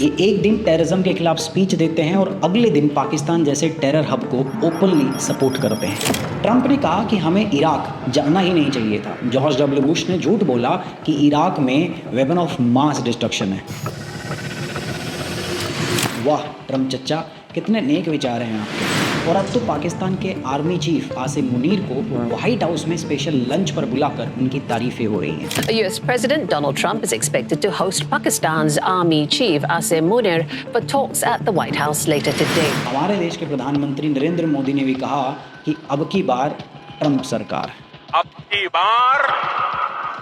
ये एक दिन टेररिज्म के खिलाफ स्पीच देते हैं और अगले दिन पाकिस्तान जैसे टेरर हब को ओपनली सपोर्ट करते हैं। ट्रंप ने कहा कि हमें इराक जाना ही नहीं चाहिए था। जॉर्ज डब्ल्यू बुश ने झूठ बोला कि इराक में वेपन ऑफ मास डिस्ट्रक्शन है। वाह ट्रंप चच्चा, कितने नेक विचार हैं आपके। और अब तो पाकिस्तान के आर्मी चीफ आसिम मुनीर को व्हाइट हाउस में स्पेशल लंच पर बुलाकर उनकी तारीफें हो रही हैं। US President Donald Trump is expected to host Pakistan's Army Chief Asim Munir for talks at the White House later today. हमारे देश के प्रधानमंत्री नरेंद्र मोदी ने भी कहा कि अब की बार ट्रंप सरकार। अब की बार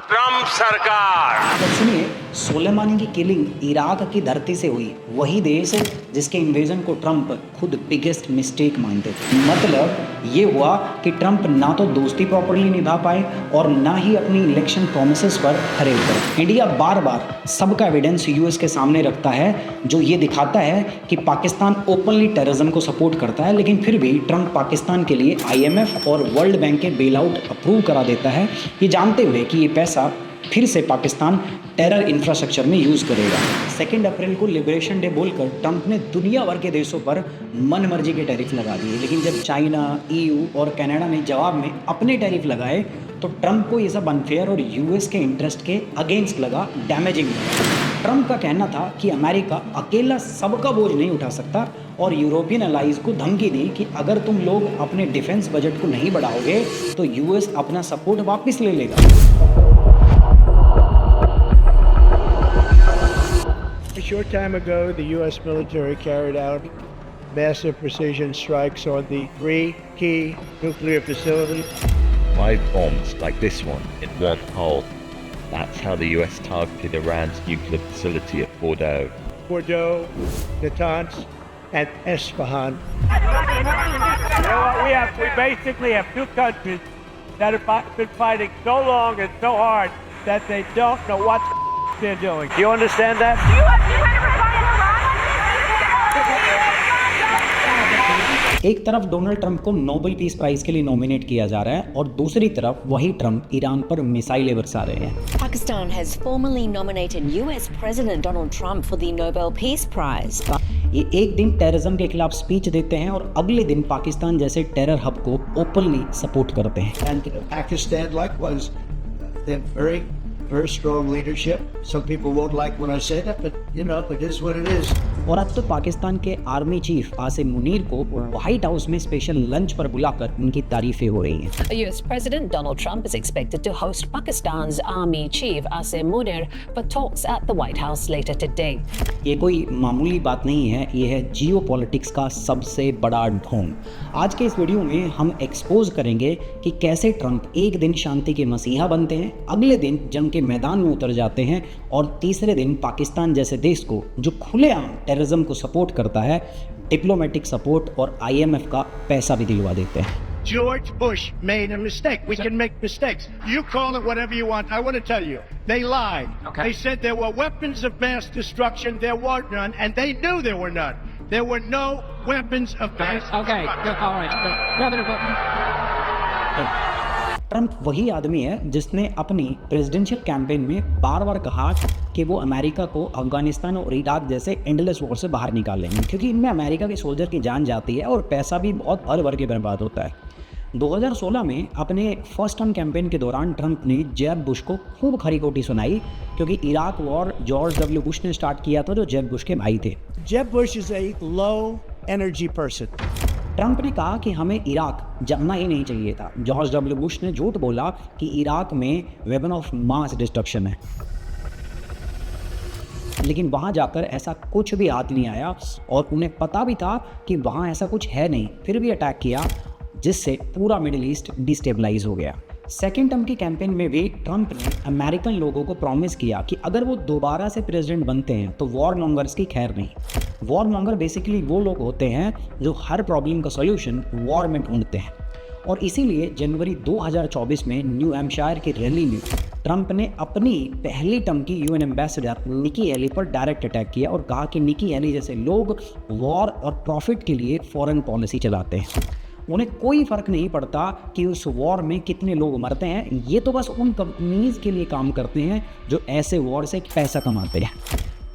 ट्रंप सरकार। तो सुनिए, सोलेमानी की किलिंग इराक की धरती से हुई, वही देश जिसके इन्वेजन को ट्रंप खुद बिगेस्ट मिस्टेक मानते थे। मतलब ये हुआ कि ट्रंप ना तो दोस्ती प्रॉपर्ली निभा पाए और ना ही अपनी इलेक्शन प्रोमिसेस पर खरे उतरे। इंडिया बार बार सबका एविडेंस यूएस के सामने रखता है जो ये दिखाता है कि पाकिस्तान ओपनली टेररिज्म को सपोर्ट करता है, लेकिन फिर भी ट्रंप पाकिस्तान के लिए IMF और वर्ल्ड बैंक के बेल आउट अप्रूव करा देता है, ये जानते हुए कि ये पैसा फिर से पाकिस्तान टेरर इंफ्रास्ट्रक्चर में यूज़ करेगा। 2 अप्रैल को लिबरेशन डे बोलकर ट्रंप ने दुनिया भर के देशों पर मन मर्जी के टैरिफ लगा दिए, लेकिन जब चाइना, EU और कनाडा ने जवाब में अपने टैरिफ लगाए तो ट्रंप को ये सब अनफेयर और US के इंटरेस्ट के अगेंस्ट लगा, डैमेजिंग लगा। ट्रंप का कहना था कि अमेरिका अकेला सबका बोझ नहीं उठा सकता और यूरोपियन अलाइज को धमकी दी कि अगर तुम लोग अपने डिफेंस बजट को नहीं बढ़ाओगे तो US अपना सपोर्ट वापस ले लेगा। A short time ago, the U.S. military carried out massive precision strikes on the 3 key nuclear facilities. 5 bombs like this one in one hole. That's how the US targeted Iran's nuclear facility at Fordow, Natanz, and Esfahan. You know what? We basically have 2 countries that have been fighting so long and so hard that they don't know what they're doing. Do you understand that? एक तरफ Donald Trump को Nobel peace prize के लिए nominate किया जा रहा है और दूसरी तरफ वही ट्रंप ईरान पर मिसाइलें बरसा रहे हैं। Pakistan has formally nominated US President Donald Trump for the Nobel Peace Prize. ये एक दिन टेररिज्म के खिलाफ स्पीच देते हैं और अगले दिन पाकिस्तान जैसे टेरर हब को ओपनली सपोर्ट करते हैं। And Pakistan likewise, they have very strong leadership. Some people won't like when I say that, but you know, it is what it is. और अब तो पाकिस्तान के आर्मी चीफ आसिम मुनीर को व्हाइट हाउस में special lunch पर बुलाकर उनकी तारीफें हो रही हैं। US President Donald Trump is expected to host Pakistan's Army Chief Asim Munir for talks at the White House later today. ये कोई मामूली बात नहीं है, ये है जियोपॉलिटिक्स का सबसे बड़ा ढोंग। आज के इस वीडियो में हम एक्सपोज करेंगे कि कैसे ट्रंप एक दिन शांति के मसीहा बनते हैं, अगले दिन जंग के मैदान में उतर जाते हैं और तीसरे दिन पाकिस्तान जैसे देश को जो खुलेआम टेररिज्म को सपोर्ट करता है, डिप्लोमेटिक सपोर्ट और IMF का पैसा भी दिलवा देते हैं। George Bush made a mistake. We can make mistakes. You call it whatever you want. I want to tell you, they lied. Okay. They said there were weapons of mass destruction. There were none, and they knew there were none. There were no weapons of mass Okay. All right. Trump वही आदमी है जिसने अपनी presidential campaign में बार बार कहा कि वो America को अफगानिस्तान और इराक जैसे एंडलेस वॉर से बाहर निकालेंगे, क्योंकि इनमें अमेरिका के सोल्जर की जान जाती है और पैसा भी बहुत भर भर के बर्बाद होता है। 2016 में अपने फर्स्ट टर्म कैंपेन के दौरान ट्रंप ने जेब बुश को खूब खरी खोटी सुनाई, क्योंकि Iraq war George W Bush ने स्टार्ट किया था, जो जेब बुश के भाई थे। Jeb Bush is a low energy person. Trump ने कहा कि हमें इराक जाना ही नहीं चाहिए था। जॉर्ज डब्ल्यू बुश ने झूठ बोला कि इराक में वेपन ऑफ मास डिस्ट्रक्शन है, लेकिन वहाँ जाकर ऐसा कुछ भी हाथ नहीं आया और उन्हें पता भी था कि वहाँ ऐसा कुछ है नहीं, फिर भी अटैक किया, जिससे पूरा मिडिल ईस्ट डिस्टेबलाइज हो गया। सेकेंड टर्म की कैंपेन में भी ट्रंप ने अमेरिकन लोगों को प्रॉमिस किया कि अगर वो दोबारा से प्रेसिडेंट बनते हैं तो वॉर मॉन्गर्स की खैर नहीं। वॉर मॉन्गर बेसिकली वो लोग होते हैं जो हर प्रॉब्लम का सॉल्यूशन वॉर में ढूंढते हैं, और इसीलिए जनवरी 2024 में न्यू हैम्पशायर की रैली में ट्रंप ने अपनी पहली टर्म की UN एम्बेसडर निकी हेली पर डायरेक्ट अटैक किया और कहा कि निकी हेली जैसे लोग वॉर और प्रॉफिट के लिए फॉरेन पॉलिसी चलाते हैं, उन्हें कोई फ़र्क नहीं पड़ता कि उस वॉर में कितने लोग मरते हैं, ये तो बस उन कंपनीज़ के लिए काम करते हैं जो ऐसे वॉर से पैसा कमाते हैं।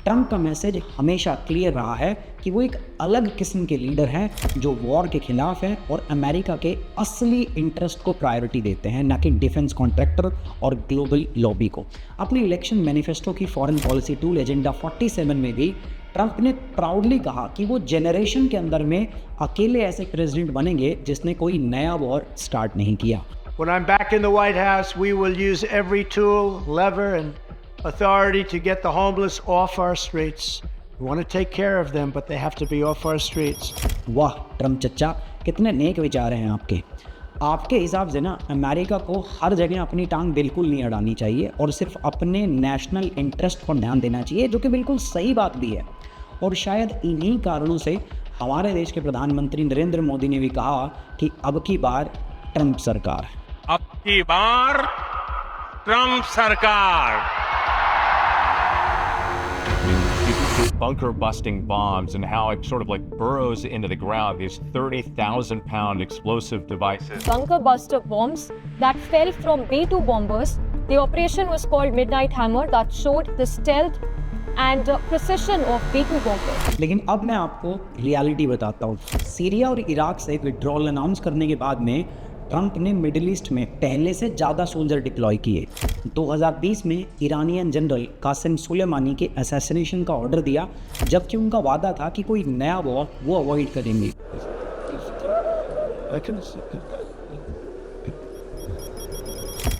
ट्रंप का मैसेज हमेशा क्लियर रहा है कि वो एक अलग किस्म के लीडर हैं जो वॉर के खिलाफ हैं और अमेरिका के असली इंटरेस्ट को प्रायोरिटी देते हैं, ना कि डिफेंस कॉन्ट्रैक्टर और ग्लोबल लॉबी को। अपनी इलेक्शन मैनिफेस्टो की फॉरेन पॉलिसी टूल एजेंडा 47 में भी ट्रंप ने प्राउडली कहा कि वो जेनरेशन के अंदर में अकेले ऐसे प्रेसिडेंट बनेंगे जिसने कोई नया वॉर स्टार्ट नहीं किया। When I'm back in the White House, we will use every tool, lever, and authority to get the homeless off our streets. We want to take care of them, but they have to be off our streets. वाह Trump चच्चा, कितने नेक विचार हैं आपके। आपके हिसाब से ना अमेरिका को हर जगह अपनी टांग बिल्कुल नहीं अड़ानी चाहिए और सिर्फ अपने नेशनल इंटरेस्ट पर ध्यान देना चाहिए, जो कि बिल्कुल सही बात भी है। और शायद इन्हीं कारणों से हमारे देश के प्रधानमंत्री नरेंद्र मोदी ने भी कहा कि अब की बार ट्रंप सरकार। अब की बार ट्रंप सरकार। Bunker busting bombs and how it sort of like burrows into the ground, these 30,000-pound explosive devices. Bunker buster bombs that fell from B-2 bombers. The operation was called Midnight Hammer, that showed the stealth and precision of B-2 bombers. लेकिन अब मैं आपको reality बताता हूँ। Syria और Iraq से withdrawal announce करने के बाद में ट्रंप ने मिडिल ईस्ट में पहले से ज़्यादा सोल्जर डिप्लॉय किए। 2020 में ईरानियन जनरल कासिम सुलेमानी के असैसिनेशन का ऑर्डर दिया, जबकि उनका वादा था कि कोई नया वॉर वो अवॉइड करेंगे।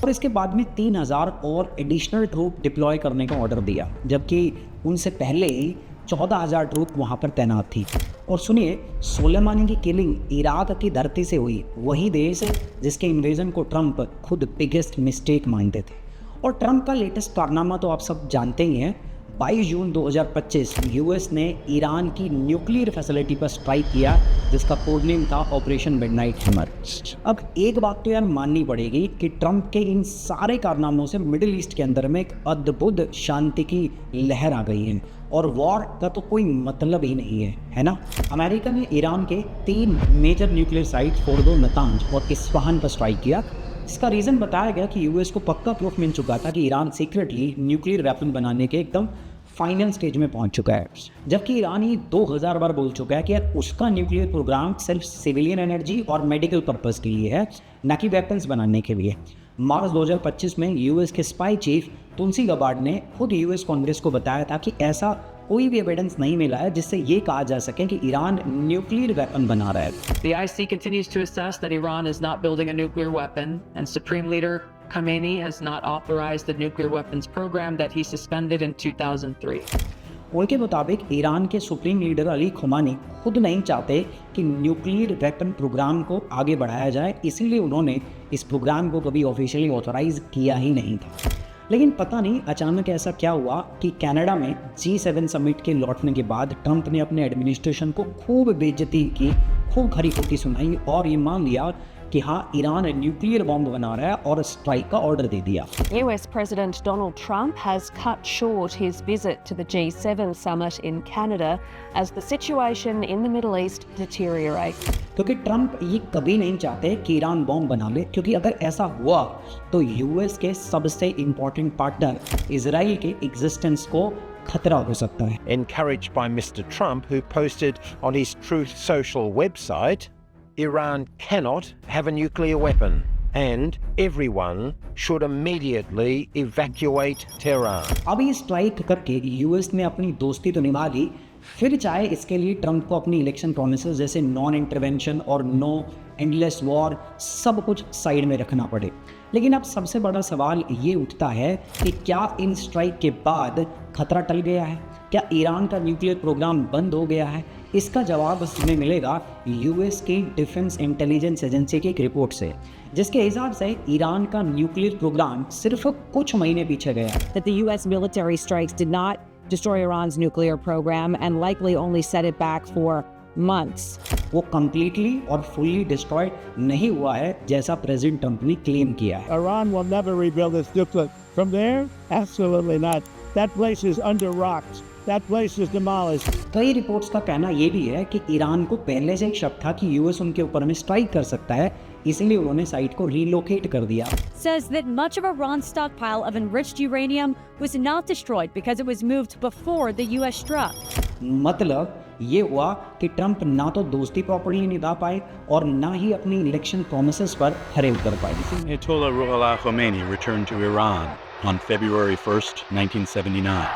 और इसके बाद में 3000 और एडिशनल ट्रूप डिप्लॉय करने का ऑर्डर दिया, जबकि उनसे पहले ही 14,000 ट्रूप वहाँ पर तैनात थी। और सुनिए, सुलेमानी की किलिंग इराक की धरती से हुई, वही देश जिसके इन्वेजन को ट्रंप खुद बिगेस्ट मिस्टेक मानते थे। और ट्रंप का लेटेस्ट कारनामा तो आप सब जानते ही हैं। 22 जून 2025 यूएस ने ईरान की न्यूक्लियर फैसिलिटी पर स्ट्राइक किया, जिसका कोड नेम था ऑपरेशन मिडनाइट हैमर। अब एक बात तो यार माननी पड़ेगी कि ट्रंप के इन सारे कारनामों से मिडिल ईस्ट के अंदर में एक अद्भुत शांति की लहर आ गई है और वॉर का तो कोई मतलब ही नहीं है ना। अमेरिका ने ईरान के 3 major nuclear site Fordow, Natanz और इस्फहान पर स्ट्राइक किया। इसका रीज़न बताया गया कि यूएस को पक्का प्रूफ मिल चुका था कि ईरान सीक्रेटली न्यूक्लियर वेपन बनाने के एकदम फाइनल स्टेज में पहुंच चुका है, जबकि ईरान ही 2000 बार बोल चुका है कि यार उसका न्यूक्लियर प्रोग्राम सिर्फ सिविलियन एनर्जी और मेडिकल पर्पस के लिए है, न कि वेपन्स बनाने के लिए। मार्च 2025 में यूएस के स्पाई चीफ तुलसी गबार्ड ने खुद यूएस कांग्रेस को बताया था कि ऐसा कोई भी एविडेंस नहीं मिला है जिससे ये कहा जा सके कि ईरान न्यूक्लियर वेपन बना रहा है। The IC continues to assess that Iran is not building a nuclear weapon, and Supreme Leader Khamenei has not authorized the nuclear weapons program that he suspended in 2003. उनके मुताबिक Iran के supreme leader Ali खुमानी खुद नहीं चाहते कि nuclear weapon programme को आगे बढ़ाया जाए, इसीलिए उन्होंने इस प्रोग्राम को कभी ऑफिशियली ऑथराइज किया ही नहीं था। लेकिन पता नहीं अचानक ऐसा क्या हुआ कि कनाडा में G7 समिट के लौटने के बाद ट्रंप ने अपने एडमिनिस्ट्रेशन को खूब बेइज्जती की, खूब खरी खोटी सुनाई और ये मान लिया कि हाँ ईरान न्यूक्लियर बॉम्ब बना रहा है और स्ट्राइक का ऑर्डर दे दिया। US President Donald Trump has cut short his visit to the G7 summit in Canada as the situation in the Middle East deteriorates. क्योंकि ट्रंप ये कभी नहीं चाहते कि ईरान बॉम्ब बना ले, क्योंकि अगर ऐसा हुआ तो यूएस के सबसे इम्पोर्टेंट पार्टनर इजराइल के एग्जिस्टेंस को खतरा हो सकता है। Encouraged by Mr. Trump, who posted on his Truth Social website, Iran cannot have a nuclear weapon and everyone should immediately evacuate Tehran. अब ये स्ट्राइक करके यूएस ने अपनी दोस्ती तो निभा ली, फिर चाहे इसके लिए ट्रंप को अपनी इलेक्शन प्रोमिसेस जैसे नॉन इंटरवेंशन और नो एंडलेस वॉर सब कुछ साइड में रखना पड़े। लेकिन अब सबसे बड़ा सवाल ये उठता है कि क्या इन स्ट्राइक के बाद खतरा टल गया है? क्या ईरान का न्यूक्लियर प्रोग्राम बंद हो गया है? इसका जवाब हमें मिलेगा यूएस की डिफेंस इंटेलिजेंस एजेंसी की एक रिपोर्ट से, जिसके हिसाब से ईरान का न्यूक्लियर प्रोग्राम सिर्फ कुछ महीने पीछे गया। That the US military strikes did not destroy Iran's nuclear program and likely only set it back for months. वो completely और fully destroyed नहीं हुआ है जैसा प्रेसिडेंट ट्रंप ने क्लेम किया है। Iran will never rebuild its nuclear. From there? Absolutely not. That place is under rocks. That place is demolished. कई रिपोर्ट्स का कहना ये भी है कि ईरान को पहले से एक शक था कि यूएस उनके ऊपर में स्ट्राइक कर सकता है, इसीलिए उन्होंने साइट को रिलोकेट कर दिया। Says that much of Iran's stockpile of enriched uranium was not destroyed because it was moved before the US struck. मतलब ये हुआ कि ट्रंप ना तो दोस्ती प्रॉपर्ली निभा पाए और ना ही अपनी इलेक्शन प्रोमिसेस पर खरे उतर पाए। Ayatollah Ruhollah Khomeini returned to Iran on February 1st, 1979.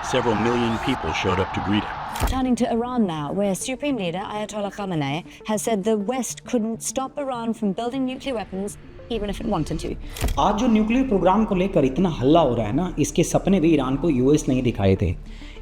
Several million people showed up to greet him. Turning to Iran now, where Supreme Leader Ayatollah Khamenei has said the West couldn't stop Iran from building nuclear weapons even if it wanted to. आज जो nuclear programme को लेकर इतना हल्ला हो रहा है ना, इसके सपने भी ईरान को यूएस नहीं दिखाए थे।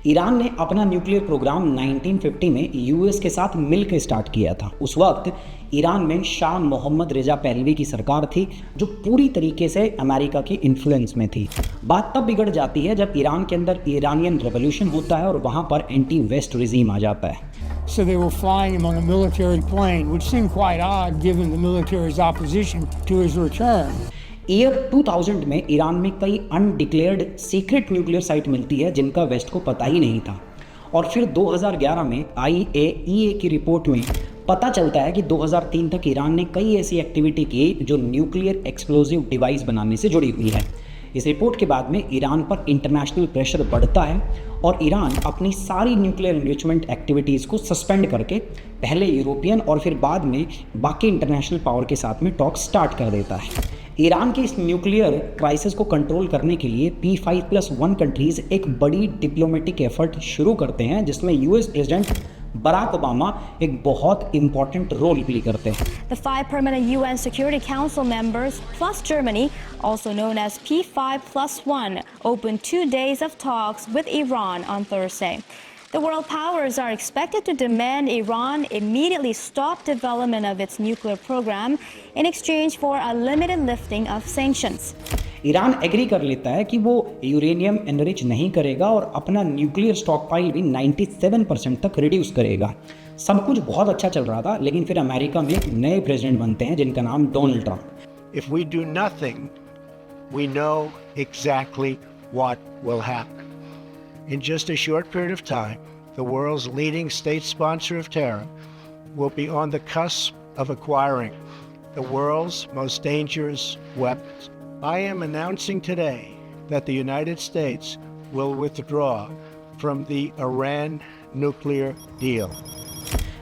ईरान ने अपना न्यूक्लियर प्रोग्राम 1950 में यूएस के साथ मिलकर स्टार्ट किया था। उस वक्त ईरान में शाह मोहम्मद रिजा पहलवी की सरकार थी जो पूरी तरीके से अमेरिका की इन्फ्लुएंस में थी। बात तब बिगड़ जाती है जब ईरान के अंदर इरानियन रेवोल्यूशन होता है और वहाँ पर एंटी वेस्ट रिजीम आ जाता है। So they were flying him on a military plane, which seemed quite odd given the military's opposition to his return. Year 2000 में ईरान में कई अनडिक्लेयर्ड सीक्रेट न्यूक्लियर साइट मिलती है जिनका वेस्ट को पता ही नहीं था। और फिर 2011 में IAEA की रिपोर्ट में पता चलता है कि 2003 तक ईरान ने कई ऐसी एक्टिविटी की जो न्यूक्लियर एक्सप्लोजिव डिवाइस बनाने से जुड़ी हुई है। इस रिपोर्ट के बाद में ईरान पर इंटरनेशनल प्रेशर बढ़ता है और ईरान अपनी सारी न्यूक्लियर एनरिचमेंट एक्टिविटीज़ को सस्पेंड करके पहले यूरोपियन और फिर बाद में बाकी इंटरनेशनल पावर के साथ में टॉक स्टार्ट कर देता है। ईरान के इस न्यूक्लियर क्राइसिस को कंट्रोल करने के लिए P5+1 कंट्रीज़ एक बड़ी डिप्लोमेटिक एफर्ट शुरू करते हैं जिसमें यूएस प्रेसिडेंट बराक ओबामा एक बहुत इंपॉर्टेंट रोल प्ले करते हैं। The 5 permanent UN Security Council members plus Germany, also known as P5+1, opened 2 days of talks with Iran on Thursday. The world powers are expected to demand Iran immediately stop development of its nuclear program in exchange for a limited lifting of sanctions. Iran agree कर लेता है कि वो uranium enrich नहीं करेगा और अपना nuclear stockpile भी 97% तक रिड्यूस करेगा। सब कुछ बहुत अच्छा चल रहा था, लेकिन फिर अमेरिका में एक नए प्रेसिडेंट बनते हैं जिनका नाम Donald Trump. If we do nothing, we know exactly what will happen. In just a short period of time, the world's leading state sponsor of terror will be on the cusp of acquiring the world's most dangerous weapons. I am announcing today that the United States will withdraw from the Iran nuclear deal.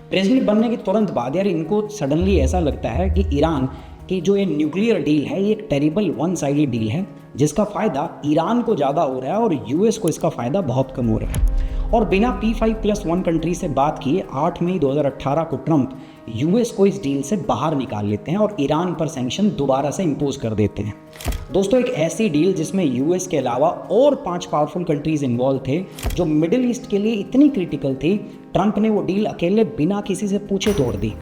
President बनने के तुरंत बाद यार इनको suddenly ऐसा लगता है कि ईरान की जो ये न्यूक्लियर डील है ये एक टेरिबल वन साइडेड डील है जिसका फ़ायदा ईरान को ज़्यादा हो रहा है और यूएस को इसका फ़ायदा बहुत कम हो रहा है। और बिना P5+1 कंट्री से बात किए 8 मई 2018 को ट्रंप यूएस को इस डील से बाहर निकाल लेते हैं और ईरान पर सैंक्शन दोबारा से इम्पोज कर देते हैं। दोस्तों, एक ऐसी डील जिसमें यूएस के अलावा और 5 पावरफुल कंट्रीज इन्वॉल्व थे जो मिडिल ईस्ट के लिए इतनी क्रिटिकल थी, ट्रंप ने वो डील अकेले बिना किसी से पूछे तोड़ दी।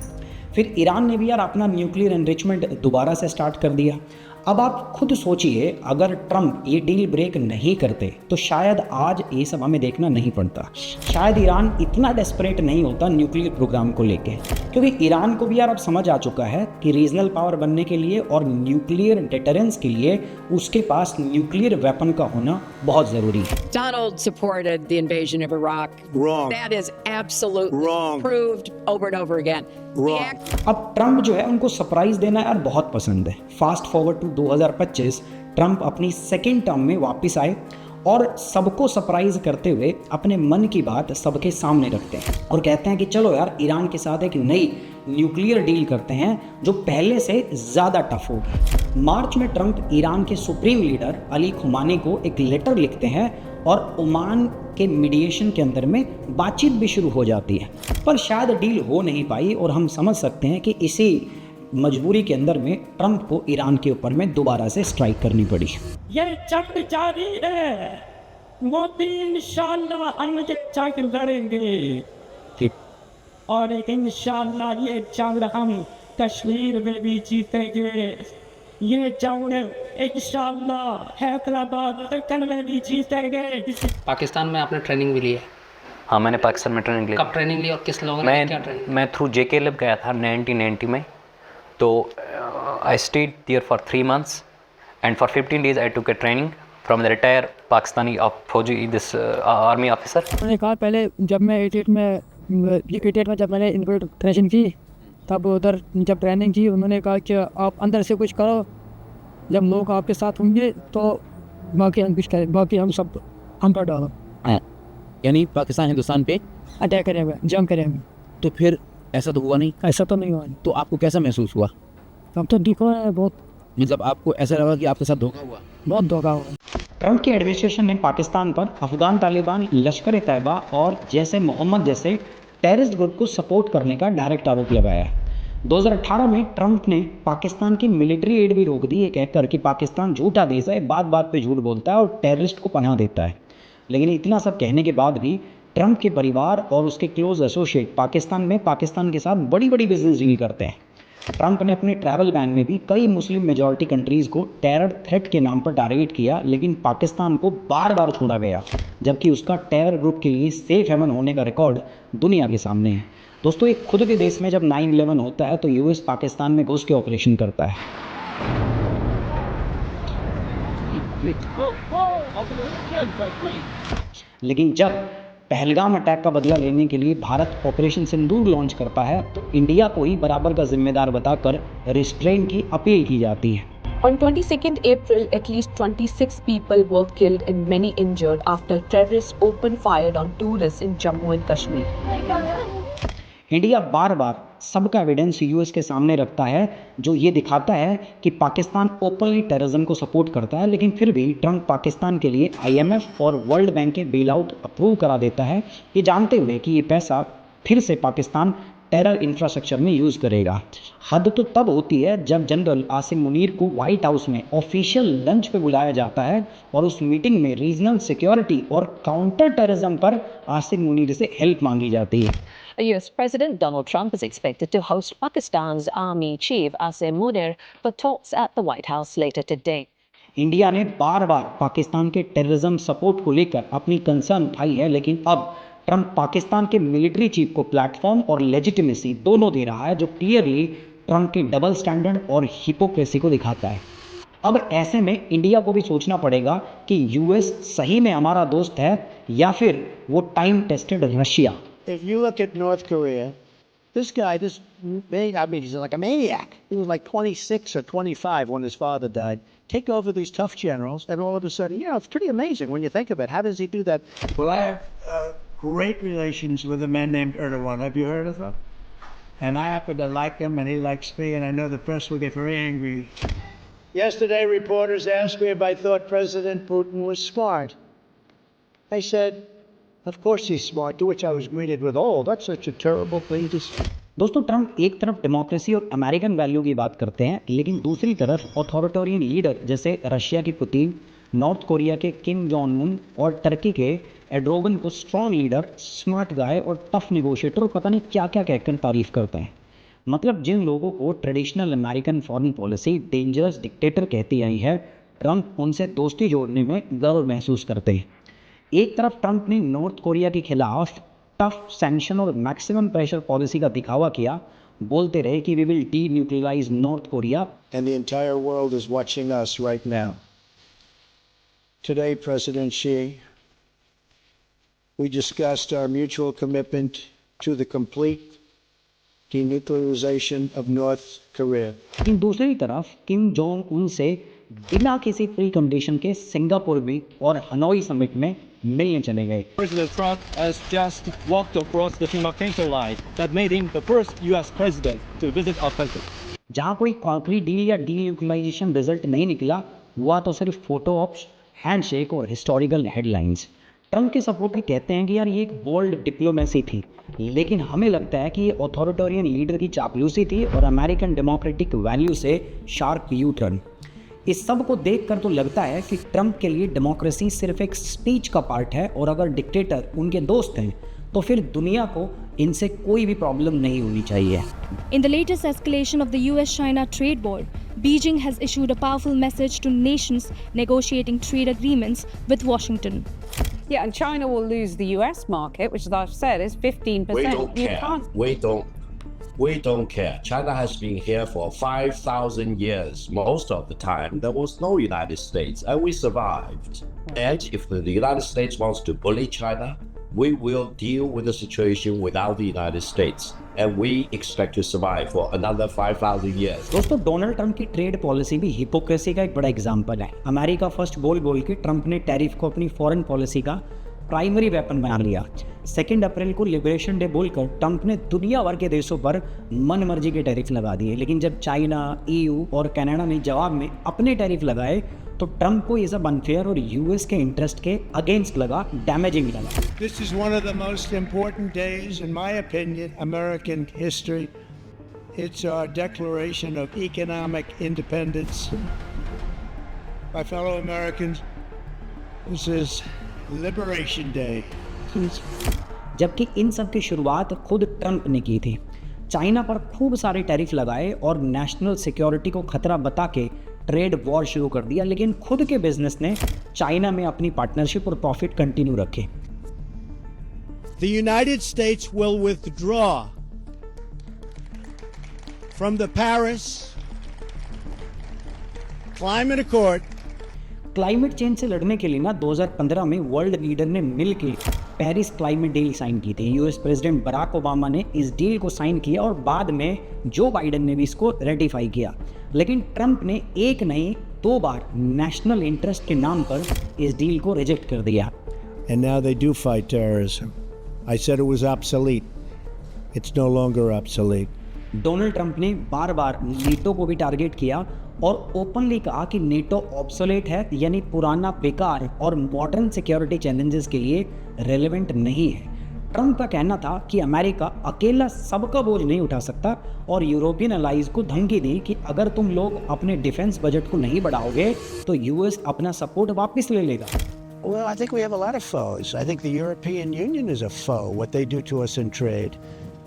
फिर ईरान ने भी यार अपना न्यूक्लियर एनरिचमेंट दोबारा से स्टार्ट कर दिया। अब आप खुद सोचिए, अगर ट्रंप ये डील ब्रेक नहीं करते तो शायद आज ये सब हमें देखना नहीं पड़ता। शायद ईरान इतना डेस्परेट नहीं होता न्यूक्लियर प्रोग्राम को लेके, क्योंकि ईरान को भी यार अब समझ आ चुका है कि रीजनल पावर बनने के लिए और न्यूक्लियर डिटरेंस के लिए उसके पास न्यूक्लियर वेपन का होना बहुत ज़रूरी है। Donald supported the invasion of Iraq. Wrong. That is absolutely Wrong. proved over and over again. अब ट्रंप जो है उनको सरप्राइज देना यार बहुत पसंद है। फास्ट फॉरवर्ड टू 2025, ट्रंप अपनी सेकेंड टर्म में वापस आए और सबको सरप्राइज करते हुए अपने मन की बात सबके सामने रखते हैं और कहते हैं कि चलो यार ईरान के साथ एक नई न्यूक्लियर डील करते हैं जो पहले से ज़्यादा टफ होगी। मार्च में ट्रंप ईरान के सुप्रीम लीडर अली खुमानी को एक लेटर लिखते हैं और ओमान के मीडिएशन के अंदर में बातचीत भी शुरू हो जाती है, पर शायद डील हो नहीं पाई और हम समझ सकते हैं कि इसी मजबूरी के अंदर में ट्रंप को ईरान के ऊपर में दोबारा से स्ट्राइक करनी पड़ी। ये जंग जारी है, मोदी इंशाल्लाह हम जंग लड़ेंगे और इंशाल्लाह ये जंग हम कश्मीर में भी जीतेंगे। ये जंग इंशाल्लाह हैदराबाद दक्कन में भी जीतेंगे। पाकिस्तान में आपने ट्रेनिंग भी ली है? हाँ, मैंने पाकिस्तान में ट्रेनिंग ली। कब ट्रेनिंग ली और किस लोगों ने क्या ट्रेनिंग? मैं थ्रू JK गया था 1990 में। तो I stayed there for 3 months and for 15 days I took a training from the retire Pakistani fauji this army officer. मैंने कहा पहले जब मैं 88 में जब मैंने इनफिल्ट्रेशन की तब उधर जब ट्रेनिंग की उन्होंने कहा कि आप अंदर से कुछ करो, जब लोग आपके साथ होंगे तो बाकी हम कुछ करें, बाकी हम सब हम पर डालो। यानी पाकिस्तान हिंदुस्तान पे अटैक करेंगे, जंग करेंगे। तो फिर ऐसा तो हुआ नहीं? ऐसा तो नहीं हुआ। तो आपको कैसा महसूस हुआ? तब तो दुख है बहुत। मतलब आपको ऐसा लगा कि आपके साथ धोखा हुआ? बहुत धोखा हुआ। ट्रंप की एडमिनिस्ट्रेशन ने पाकिस्तान पर अफगान तालिबान, लश्कर तैयबा और जैसे मोहम्मद जैसे टेररिस्ट ग्रुप को सपोर्ट करने का डायरेक्ट आरोप लगाया है। 2018 में ट्रंप ने पाकिस्तान की मिलिट्री एड भी रोक दी, ये कहकर कि पाकिस्तान झूठा देश है, बात बात पे झूठ बोलता है और टेररिस्ट को पनाह देता है। लेकिन इतना सब कहने के बाद भी ट्रंप के परिवार और उसके क्लोज एसोसिएट पाकिस्तान के साथ बड़ी बड़ी बिजनेस डील करते हैं। ट्रंप ने अपने ट्रैवल बैन में भी कई मुस्लिम मेजॉरिटी कंट्रीज़ को टेरर थ्रेट के नाम पर टारगेट किया, लेकिन पाकिस्तान को बार बार छोड़ा गया, जबकि उसका टेरर ग्रुप के लिए सेफ हेवन होने का रिकॉर्ड दुनिया के सामने है। दोस्तों, एक खुद के देश में जब 9/11 होता है तो यूएस पाकिस्तान में घुस के ऑपरेशन करता है। लेकिन जब पहलगाम अटैक का बदला लेने के लिए भारत ऑपरेशन सिंदूर लॉन्च करता है तो इंडिया को ही बराबर का जिम्मेदार बताकर रिस्ट्रेन की अपील की जाती है। On 22nd April, at least 26 people were killed and many injured after terrorists opened fire on tourists in Jammu and Kashmir. India बार बार सबका एविडेंस यूएस के सामने रखता है जो ये दिखाता है कि पाकिस्तान ओपनली टेररिज्म को सपोर्ट करता है, लेकिन फिर भी ट्रंप पाकिस्तान के लिए IMF और वर्ल्ड बैंक के बेल आउट अप्रूव करा देता है, ये जानते हुए कि ये पैसा फिर से पाकिस्तान टेरर इंफ्रास्ट्रक्चर में यूज़ करेगा। हद तो तब होती है जब जनरल आसिम मुनीर को व्हाइट हाउस में ऑफिशियल लंच पे बुलाया जाता है और उस मीटिंग में रीजनल सिक्योरिटी और काउंटर टेररिज्म पर आसिम मुनीर से हेल्प मांगी जाती है। US President Donald Trump is expected to host Pakistan's Army Chief Asim Munir for talks at the White House later today. India ने बार बार पाकिस्तान के टेररिज्म सपोर्ट को लेकर अपनी कंसर्न उठाई है, लेकिन अब ट्रंप पाकिस्तान के मिलिट्री चीफ को प्लेटफॉर्म और लेजिटिमेसी दोनों दे रहा है, जो क्लियरली ट्रंप के डबल स्टैंडर्ड और हिपोक्रेसी को दिखाता है। अब ऐसे में इंडिया को भी सोचना पड़ेगा कि यूएस सही में हमारा दोस्त है या फिर वो time tested Russia. If you look at North Korea, this guy, he's like a maniac. He was like 26 or 25 when his father died. Take over these tough generals, and all of a sudden, it's pretty amazing when you think of it. How does he do that? Well, I have great relations with a man named Erdogan. Have you heard of him? And I happen to like him, and he likes me, and I know the press will get very angry. Yesterday, reporters asked me if I thought President Putin was smart. I said, of course he's smart, to which I was greeted with, oh, that's such a terrible thing to say. दोस्तों, Trump एक तरफ democracy और American value की बात करते हैं, लेकिन दूसरी तरफ ऑथोरिटेरियन लीडर जैसे रशिया की पुतिन, नॉर्थ कोरिया के किम जोंग उन और टर्की के एर्डोगन को स्ट्रॉन्ग लीडर, स्मार्ट गाय और टफ निगोशिएटर और पता नहीं क्या क्या कहकर तारीफ करते हैं। मतलब जिन लोगों को traditional American foreign policy dangerous dictator कहती आई है, ट्रंप उनसे दोस्ती जोड़ने में गर्व महसूस करते हैं। एक तरफ ट्रंप ने नॉर्थ कोरिया के खिलाफ टफ सैंक्शन और मैक्सिमम प्रेशर पॉलिसी का दिखावा किया, बोलते रहे कि we will denuclearize North Korea. And the entire world is watching us right now. Today, President Xi, we discussed our mutual commitment to the complete denuclearization of North Korea. लेकिन दूसरी तरफ Kim Jong Un से बिना किसी pre condition के Singapore में और Hanoi summit में मिलने चले गए। President Trump has just walked across the demarcation line that made him the first US president to visit our country. जहाँ कोई कॉन्क्रीट डील या डीन्यूक्लियराइजेशन रिजल्ट नहीं निकला, हुआ तो सिर्फ फोटो ऑप्स, हैंडशेक और हिस्टोरिकल हेडलाइंस। ट्रंप के सपोर्टर कहते हैं कि यार ये एक बोल्ड डिप्लोमेसी थी, लेकिन हमें लगता है कि ये ऑथोरिटेरियन लीडर की चापलूसी थी और अमेरिकन डेमोक्रेटिक वैल्यू से शार्प यू टर्न। इस सब को देखकर तो लगता है कि ट्रंप के लिए डेमोक्रेसी सिर्फ एक स्पीच का पार्ट है और अगर डिक्टेटर उनके दोस्त हैं तो फिर दुनिया को इनसे कोई भी प्रॉब्लम नहीं होनी चाहिए। In the latest escalation of the US-China trade war, Beijing has issued a powerful message to nations negotiating trade agreements with Washington. Yeah, and China will lose the US market, which, as I've said, is 15%. We don't care. We don't care. China has been here for 5,000 years. Most of the time, there was no United States, and we survived. And if the United States wants to bully China, we will deal with the situation without the United States, and we expect to survive for another 5,000 years. दोस्तों, Donald Trump की trade policy भी hypocrisy का एक बड़ा example है। America first बोल के Trump ने टैरिफ को अपनी फॉरेन पॉलिसी का प्राइमरी वेपन बना लिया। 2 अप्रैल को लिबरेशन डे बोलकर ट्रंप ने दुनिया भर के देशों पर मन मर्जी के टैरिफ लगा दिए, लेकिन जब चाइना, EU और कनाडा ने जवाब में अपने टैरिफ लगाए तो ट्रंप को ये सब अनफेयर और यूएस के इंटरेस्ट के अगेंस्ट लगा, डैमेजिंग लगा। This is one of the most important days, in my opinion, American history. It's our declaration of economic independence. My fellow Americans, this is Liberation Day. जबकि इन सब की शुरुआत खुद ट्रंप ने की थी। चाइना पर खूब सारे टैरिफ लगाए और नेशनल सिक्योरिटी को खतरा बता के ट्रेड वॉर शुरू कर दिया, लेकिन खुद के बिजनेस ने चाइना में अपनी पार्टनरशिप और प्रॉफिट कंटिन्यू रखे। The United States will withdraw from the Paris Climate Accord. Climate change से लड़ने के लिए ना 2015 में वर्ल्ड लीडर ने मिलकर पेरिस क्लाइमेट डील साइन की थी। यूएस प्रेसिडेंट बराक ओबामा ने इस डील को साइन किया और बाद में जो बाइडेन ने भी इसको रेटिफाई किया, लेकिन ट्रंप ने एक नहीं 2 बार नेशनल इंटरेस्ट के नाम पर इस डील को रिजेक्ट कर दिया। And now they do fight terrorism. I said it was obsolete. It's no longer obsolete. Donald Trump ने बार बार नेटो को भी टारगेट किया और ओपनली कहा कि नेटो ऑब्सोलेट है, यानी पुराना, बेकार और मॉडर्न सिक्योरिटी चैलेंजेस के लिए रेलेवेंट नहीं है। ट्रंप का कहना था कि अमेरिका अकेला सबका बोझ नहीं उठा सकता और यूरोपियन अलाइज को धमकी दी कि अगर तुम लोग अपने डिफेंस बजट को नहीं बढ़ाओगे तो यूएस अपना सपोर्ट वापस ले लेगा। Well, I think we have a lot of foes. I think the European Union is a foe, what they do to us in trade.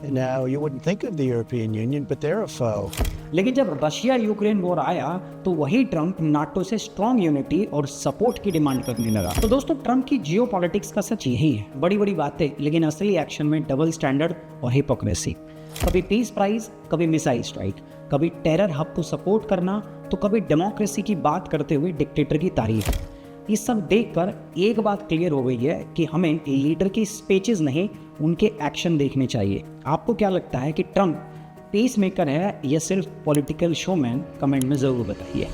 And now you wouldn't think of the European Union, but they're a foe. लेकिन जब Russia Ukraine war आया तो वही Trump NATO से strong unity और support की demand करने लगा। तो दोस्तों, ट्रंप की जियोपॉलिटिक्स का सच यही है, बड़ी बड़ी बातें लेकिन असली एक्शन में डबल स्टैंडर्ड और हिपोक्रेसी। कभी पीस प्राइज, कभी मिसाइल स्ट्राइक, कभी टेरर हब को सपोर्ट करना, तो कभी डेमोक्रेसी की बात करते हुए डिक्टेटर की तारीफ। ये सब देखकर एक बात क्लियर हो गई है कि हमें लीडर की स्पीचेस नहीं, उनके एक्शन देखने चाहिए। आपको क्या लगता है कि ट्रंप पेस मेकर है या सिर्फ पॉलिटिकल शोमैन? कमेंट में ज़रूर बताइए।